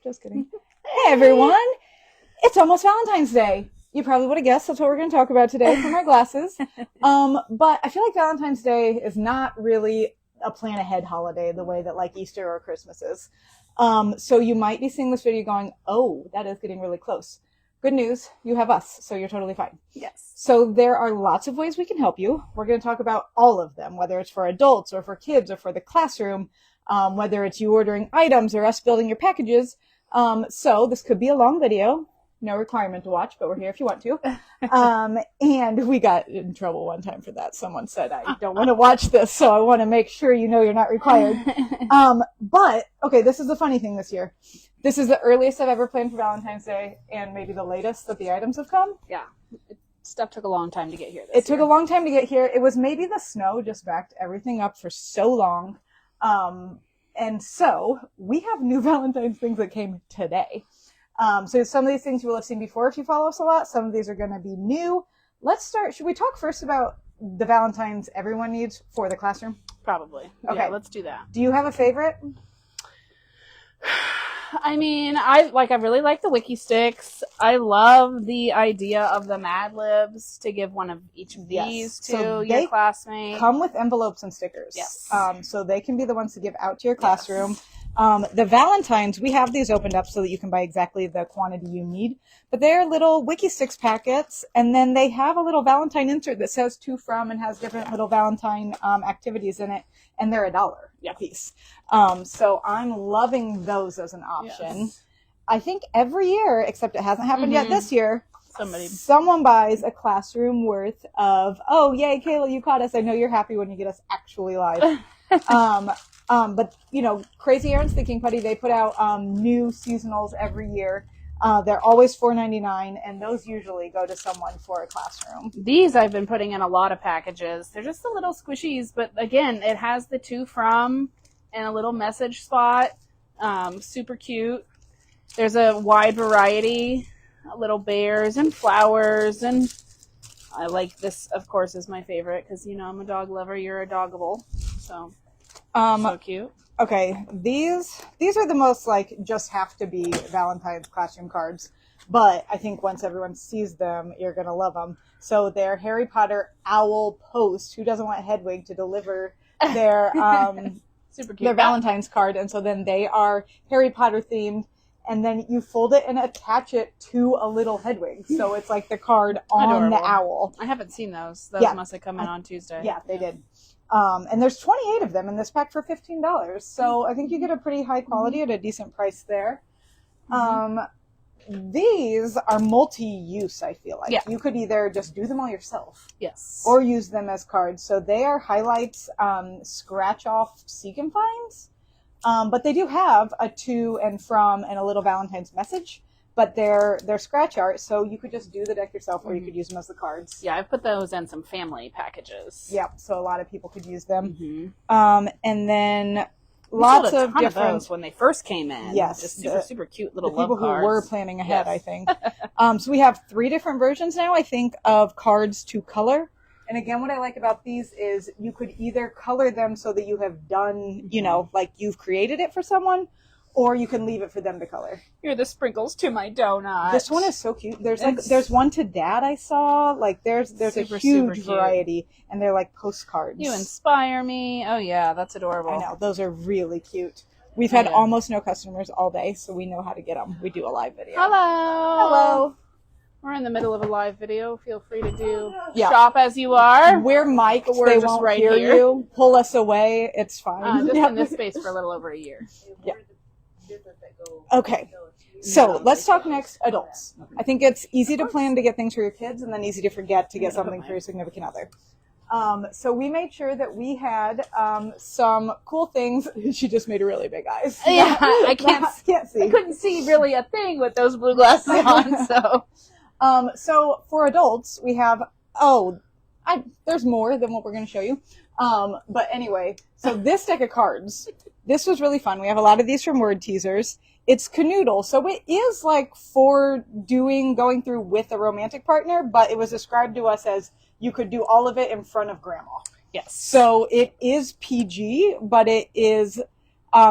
Just kidding. Hey, everyone. It's almost Valentine's Day. You probably would have guessed that's what we're going to talk about today from our glasses. But I feel like Valentine's Day is not really a plan ahead holiday the way that like Easter or Christmas is. So you might be seeing this video going, oh, that is getting really close. Good news, you have us, so you're totally fine. Yes. So there are lots of ways we can help you. We're going to talk about all of them, whether it's for adults or for kids or for the classroom, whether it's you ordering items or us building your packages. So this could be a long video. No requirement to watch, but we're here if you want to. And we got in trouble one time for that. Someone said, I don't want to watch this, so I want to make sure you know you're not required. But, okay, this is the funny thing this year. This is the earliest I've ever planned for Valentine's Day, and maybe the latest that the items have come. Yeah. Stuff took a long time to get here It took a long time to get here. It was maybe the snow just backed everything up for so long. And so we have new Valentine's things that came today. So some of these things you will have seen before if you follow us a lot. Some of these are going to be new. Let's start. Should we talk first about the Valentines everyone needs for the classroom? Probably. Okay. Yeah, let's do that. Do you have a favorite? I mean, I really like the wiki sticks. I love the idea of the Mad Libs to give one of each of these to your classmate. Come with envelopes and stickers. Yes. So they can be the ones to give out to your classroom. Yes. The Valentines, we have these opened up so that you can buy exactly the quantity you need. But they're little wiki sticks packets, and then they have a little Valentine insert that says to from and has different little Valentine activities in it, and they're $1 a piece. So I'm loving those as an option. Yes. I think every year, except it hasn't happened yet this year, someone buys a classroom worth of, oh, yay, Kayla, you caught us. I know you're happy when you get us actually live. But, you know, Crazy Aaron's Thinking Putty, they put out new seasonals every year. They're always $4.99, and those usually go to someone for a classroom. These I've been putting in a lot of packages. They're just the little squishies, but again, it has the to from and a little message spot. Super cute. There's a wide variety, little bears and flowers, and I like this, of course, is my favorite because, you know, I'm a dog lover. You're a doggable, so cute. Okay, these are the most, like, just have to be Valentine's classroom cards. But I think once everyone sees them, you're going to love them. So they're Harry Potter Owl Post. Who doesn't want Hedwig to deliver their super cute. Their Valentine's card? And so then they are Harry Potter themed. And then you fold it and attach it to a little Hedwig. So it's like the card on the owl. I haven't seen those. Those must have come in on Tuesday. Yeah, they did. And there's 28 of them in this pack for $15. So I think you get a pretty high quality at a decent price there. These are multi-use, I feel like. Yeah. You could either just do them all yourself. Yes. Or use them as cards. So they are highlights, scratch-off seek and finds. But they do have a to and from and a little Valentine's message. But they're scratch art, so you could just do the deck yourself, or you could use them as the cards. Yeah, I've put those in some family packages. Yeah, so a lot of people could use them. And then lots of different those when they first came in. Yes, just super cute little love cards. People who were planning ahead, I think. So we have 3 different versions now, I think, of cards to color. And again, what I like about these is you could either color them so that you have done, you know, like you've created it for someone, or you can leave it for them to color. You're the sprinkles to my donut. This one is so cute. There's one to Dad I saw. Like there's a huge variety, and they're like postcards. You inspire me. Oh yeah, that's adorable. I know, those are really cute. We've had almost no customers all day, so we know how to get them. We do a live video. Hello. We're in the middle of a live video. Feel free to do shop as you are. We're mic'd. They won't hear you. Pull us away. It's fine. Just in this space for a little over a year. Yeah. Okay, so let's talk next adults. I think it's easy to plan to get things for your kids and then easy to forget to get something for your significant other. So we made sure that we had some cool things. She just made a really big eyes. Yeah, I can't see. I couldn't see really a thing with those blue glasses on. So for adults, we have, there's more than what we're going to show you. But anyway, so this deck of cards, this was really fun. We have a lot of these from Word Teasers. It's canoodle, so it is like for going through with a romantic partner, but it was described to us as you could do all of it in front of grandma. Yes. So it is PG, but it is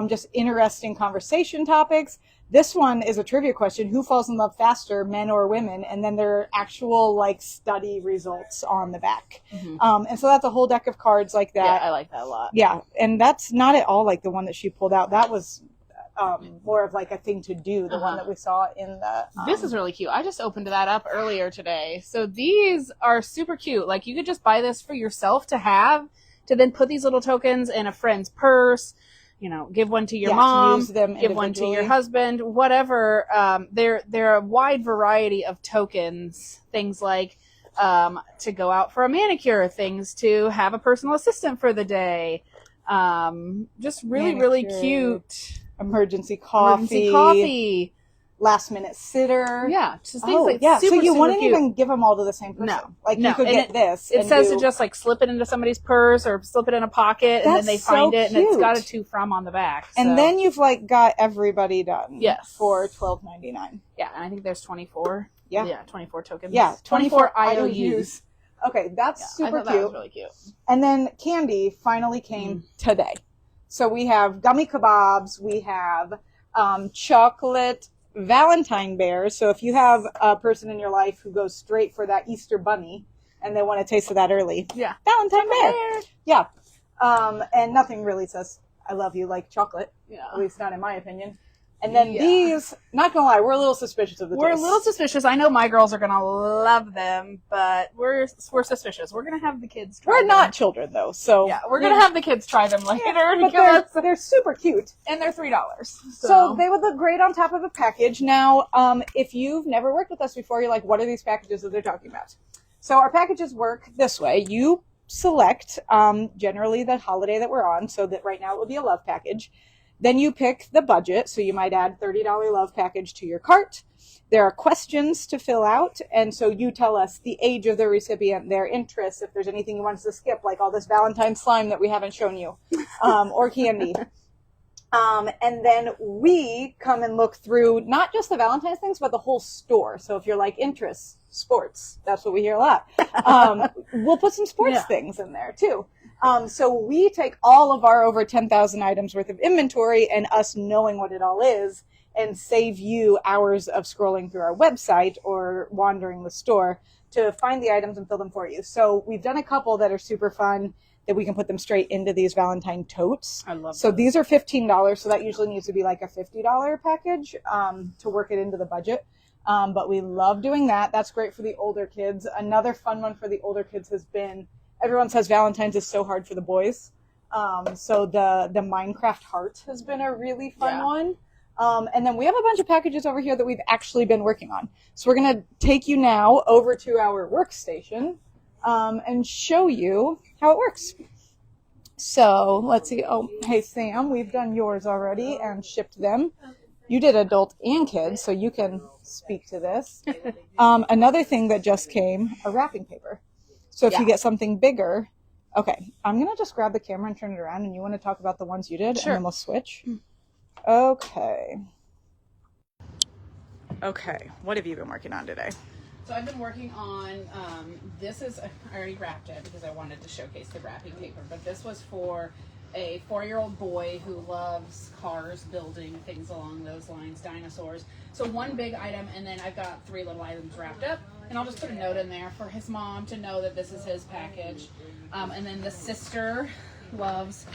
just interesting conversation topics. This one is a trivia question: who falls in love faster, men or women? And then there are actual like study results on the back. And so that's a whole deck of cards like that. Yeah, I like that a lot. Yeah, and that's not at all like the one that she pulled out. That was more of like a thing to do, the one that we saw in the... This is really cute. I just opened that up earlier today. So these are super cute. Like, you could just buy this for yourself to have, to then put these little tokens in a friend's purse, you know, give one to your mom, use them give one to your husband, whatever. They're a wide variety of tokens, things like to go out for a manicure, things to have a personal assistant for the day. Just really, really cute. Emergency last minute sitter. Yeah, just things like yeah. super, so you super wouldn't cute. even give them all to the same person. No, like no. you could And get this. It says to just like slip it into somebody's purse or slip it in a pocket, and then they find it, and it's got a to from on the back. So. And then you've like got everybody done. Yes, for $12.99. Yeah, and I think there's 24. Yeah, 24 tokens. Yeah, 24 IOUs. Okay, that's super I thought cute. That was really cute. And then candy finally came today. So we have gummy kebabs. We have chocolate Valentine bears. So if you have a person in your life who goes straight for that Easter bunny and they want a taste of that early, Valentine bear. Yeah. And nothing really says I love you like chocolate. Yeah. At least not in my opinion. And then these, not gonna lie, we're a little suspicious of the taste. We're a little suspicious. I know my girls are gonna love them, but we're suspicious. We're gonna have the kids try them. We're not children though, so yeah, we're gonna have the kids try them later. But they're super cute, and they're $3. So they would look great on top of a package. Now, if you've never worked with us before, you're like, what are these packages that they're talking about? So our packages work this way: you select generally the holiday that we're on. So that right now it would be a love package. Then you pick the budget, so you might add $30 love package to your cart. There are questions to fill out, and so you tell us the age of the recipient, their interests, if there's anything you want us to skip, like all this Valentine slime that we haven't shown you, or candy. And then we come and look through not just the Valentine's things, but the whole store. So if you're like interests, sports, that's what we hear a lot. We'll put some sports things in there too. So we take all of our over 10,000 items worth of inventory and us knowing what it all is and save you hours of scrolling through our website or wandering the store to find the items and fill them for you. So we've done a couple that are super fun that we can put them straight into these Valentine totes. I love So those. These are $15. So that usually needs to be like a $50 package to work it into the budget. But we love doing that. That's great for the older kids. Another fun one for the older kids has been, everyone says Valentine's is so hard for the boys. So the Minecraft heart has been a really fun one. And then we have a bunch of packages over here that we've actually been working on. So we're going to take you now over to our workstation and show you how it works. So let's see. Oh, hey, Sam, we've done yours already and shipped them. You did adult and kids, so you can speak to this. Another thing that just came, a wrapping paper. So if you get something bigger, okay, I'm going to just grab the camera and turn it around, and you want to talk about the ones you did, and then we'll switch. Okay. Okay, what have you been working on today? So I've been working on, this is, I already wrapped it because I wanted to showcase the wrapping paper, but this was for a 4-year-old boy who loves cars, building, things along those lines, dinosaurs. So one big item, and then I've got 3 little items wrapped up, and I'll just put a note in there for his mom to know that this is his package. And then the sister loves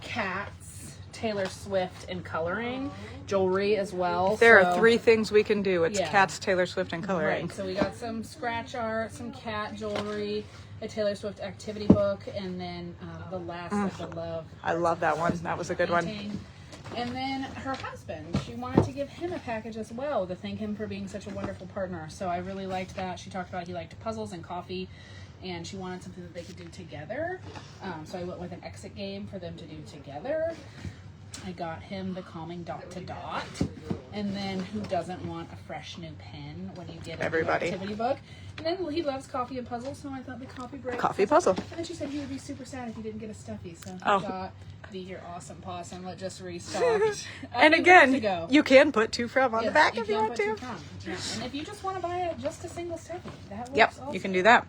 cats, Taylor Swift, and coloring, jewelry as well. There are 3 things we can do. It's cats, Taylor Swift, and coloring. Right, so we got some scratch art, some cat jewelry, a Taylor Swift activity book, and then the last of the love. I love that one. That was a good one. And then her husband, she wanted to give him a package as well to thank him for being such a wonderful partner. So I really liked that. She talked about he liked puzzles and coffee, and she wanted something that they could do together. So I went with an exit game for them to do together. I got him the calming dot to dot. And then who doesn't want a fresh new pen when you get a new activity book? And then he loves coffee and puzzles, so I thought the coffee break. Coffee puzzle. And then she said he would be super sad if he didn't get a stuffy. So I got the Your Awesome Possum that just restocked. And again, you can put 2 from on the back if you want to. Yeah. And if you just want to buy it, just a single stuffy, that works also. You can do that.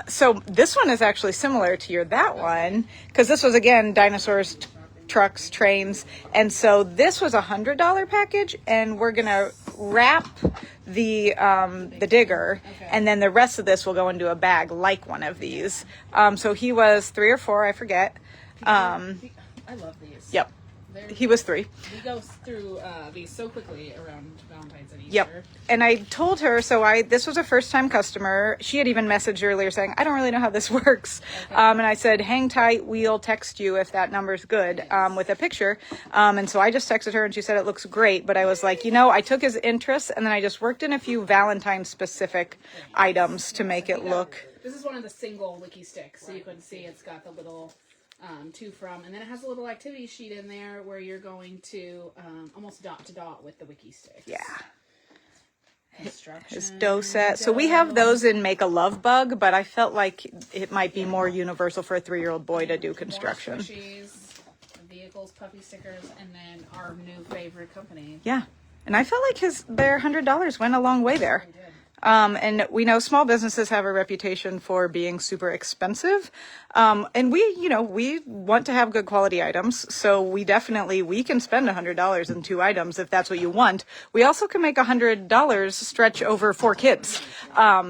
So this one is actually similar to that one, because this was, again, dinosaurs, trucks, trains. And so this was $100 package, and we're gonna wrap the digger, and then the rest of this will go into a bag like one of these. So he was 3 or 4, I forget. I love these. Yep. He was 3. We go through these so quickly around Valentine's and Easter. Yep. And I told her, this was a first time customer. She had even messaged earlier saying, I don't really know how this works. Okay. And I said, hang tight, we'll text you if that number's good, with a picture. And so I just texted her and she said, it looks great. But I was like, I took his interest and then I just worked in a few Valentine specific items to make it look. This is one of the single wiki sticks. So you can see it's got the little to from, and then it has a little activity sheet in there where you're going to almost dot to dot with the wiki sticks. Yeah. His dough set. So we have those in Make a Love Bug, but I felt like it might be more universal for a 3-year-old boy to do construction. More squishies, vehicles, puffy stickers, and then our new favorite company. Yeah. And I felt like their $100 went a long way there. And we know small businesses have a reputation for being super expensive. And we want to have good quality items. So we can spend $100 in 2 items if that's what you want. We also can make $100 stretch over 4 kids.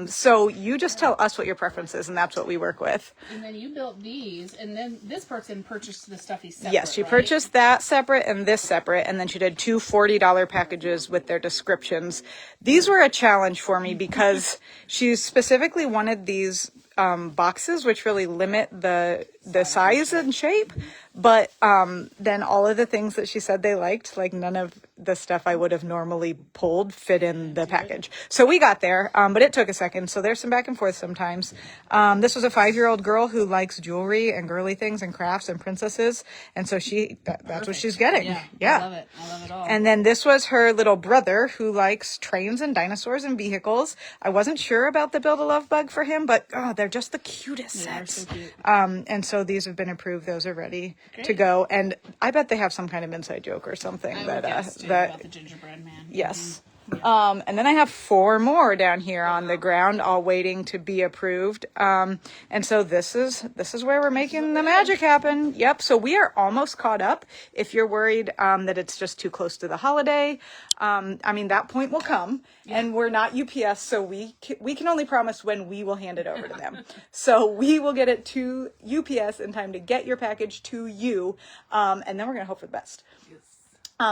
So you just tell us what your preference is, and that's what we work with. And then you built these, and then this person purchased the stuffy separate. Yes, she purchased that separate and this separate, and then she did 2 $40 packages with their descriptions. These were a challenge for me because she specifically wanted these boxes, which really limit the size and shape. But then all of the things that she said they liked, like none of the stuff I would have normally pulled fit in the package. So we got there, but it took a second. So there's some back and forth sometimes. This was a 5-year-old girl who likes jewelry and girly things and crafts and princesses. And so that's what she's getting. Yeah. I love it. I love it all. And then this was her little brother who likes trains and dinosaurs and vehicles. I wasn't sure about the Build a Love Bug for him, but they're just the cutest sets. So cute. And so these have been approved. Those are ready to go. And I bet they have some kind of inside joke or something about the gingerbread man. Yes. Mm-hmm. Yeah. And then I have 4 more down here on the ground, all waiting to be approved. And so this is where we're making the magic happen. Yep. So we are almost caught up. If you're worried that it's just too close to the holiday, that point will come. Yeah. And we're not UPS, so we can only promise when we will hand it over to them. So we will get it to UPS in time to get your package to you, and then we're gonna hope for the best.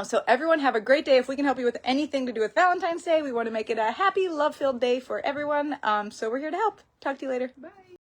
So everyone have a great day. If we can help you with anything to do with Valentine's Day, we want to make it a happy, love-filled day for everyone. So we're here to help. Talk to you later. Bye.